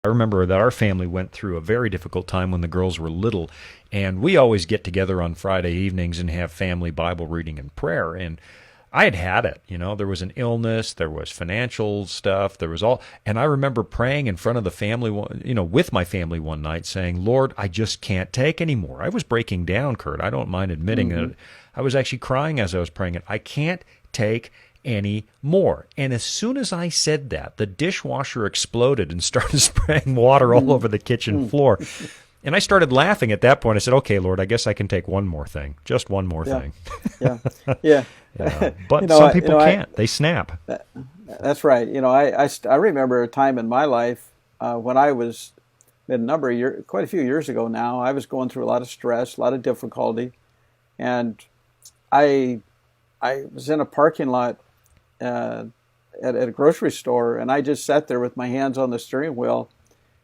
I remember that our family went through a very difficult time when the girls were little, and we always get together on Friday evenings and have family Bible reading and prayer. And I had it, there was an illness, there was financial stuff, there was all, and I remember praying in front of the family, with my family one night saying, Lord, I just can't take anymore. I was breaking down, Kurt. I don't mind admitting it. I was actually crying as I was praying it. I can't take any more. And as soon as I said that, the dishwasher exploded and started spraying water all over the kitchen floor. And I started laughing at that point. I said, okay, Lord, I guess I can take one more thing, just one more thing. Yeah. But some people can't. They snap. That's right. I remember a time in my life when I was, quite a few years ago now, I was going through a lot of stress, a lot of difficulty. And I was in a parking lot at a grocery store, and I just sat there with my hands on the steering wheel,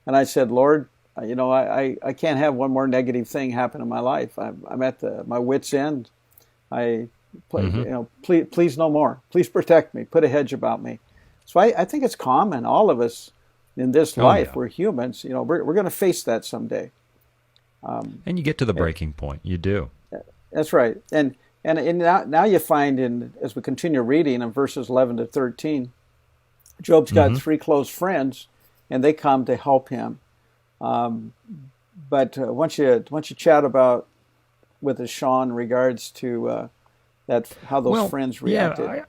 and I said, Lord, I can't have one more negative thing happen in my life. I'm at my wit's end. Please no more. Please protect me. Put a hedge about me. So I think it's common. All of us in this life, we're humans. We're going to face that someday. And you get to the breaking point. You do. That's right. And now you find as we continue reading in verses 11 to 13, Job's got three close friends, and they come to help him. But once you chat about with Sean in regards to how those friends reacted. Yeah,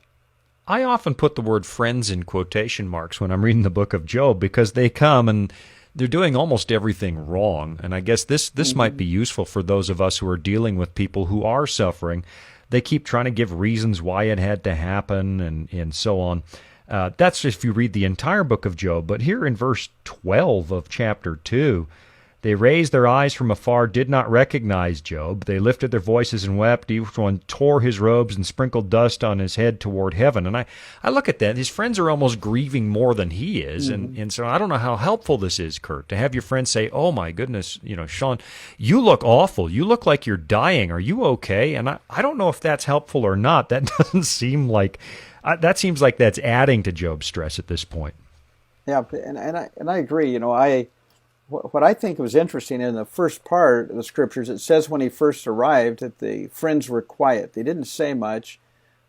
I often put the word friends in quotation marks when I'm reading the book of Job, because they come and they're doing almost everything wrong. And I guess this might be useful for those of us who are dealing with people who are suffering. They keep trying to give reasons why it had to happen and so on. That's if you read the entire book of Job. But here in verse 12 of chapter 2, they raised their eyes from afar, did not recognize Job. They lifted their voices and wept. Each one tore his robes and sprinkled dust on his head toward heaven. And I look at that. His friends are almost grieving more than he is. And so I don't know how helpful this is, Kurt, to have your friends say, oh, my goodness, Sean, you look awful. You look like you're dying. Are you okay? And I don't know if that's helpful or not. That doesn't seem like that seems like that's adding to Job's stress at this point. Yeah, and I agree. What I think was interesting in the first part of the scriptures, it says when he first arrived that the friends were quiet. They didn't say much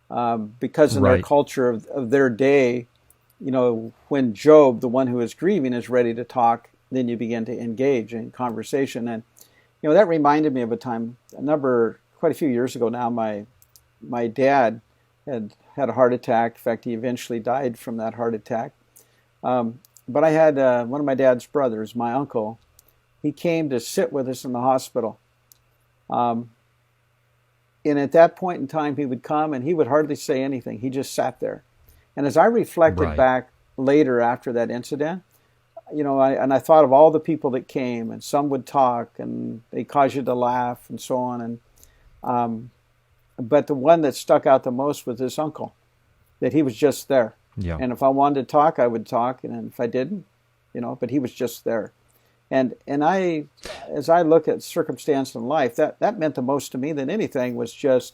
because in their culture of their day, when Job, the one who is grieving, is ready to talk, then you begin to engage in conversation. And that reminded me of a time, quite a few years ago now. My dad had a heart attack. In fact, he eventually died from that heart attack. But I had one of my dad's brothers, my uncle. He came to sit with us in the hospital. And at that point in time, he would come and he would hardly say anything. He just sat there. And as I reflected back later after that incident, I thought of all the people that came, and some would talk and they cause you to laugh and so on. And but the one that stuck out the most was this uncle, that he was just there. Yeah. And if I wanted to talk, I would talk, and if I didn't, but he was just there. And I, as I look at circumstance in life, that meant the most to me than anything was just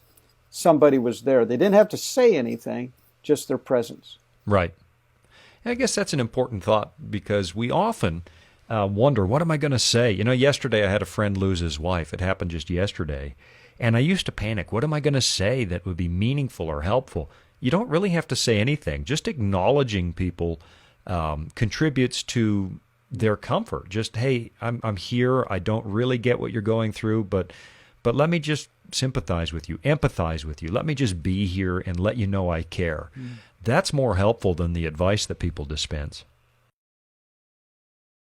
somebody was there. They didn't have to say anything, just their presence. Right. And I guess that's an important thought, because we often wonder, what am I going to say? Yesterday I had a friend lose his wife. It happened just yesterday. And I used to panic. What am I going to say that would be meaningful or helpful? You don't really have to say anything. Just acknowledging people contributes to their comfort. Just, hey, I'm here. I don't really get what you're going through, but let me just sympathize with you, empathize with you. Let me just be here and let you know I care. That's more helpful than the advice that people dispense.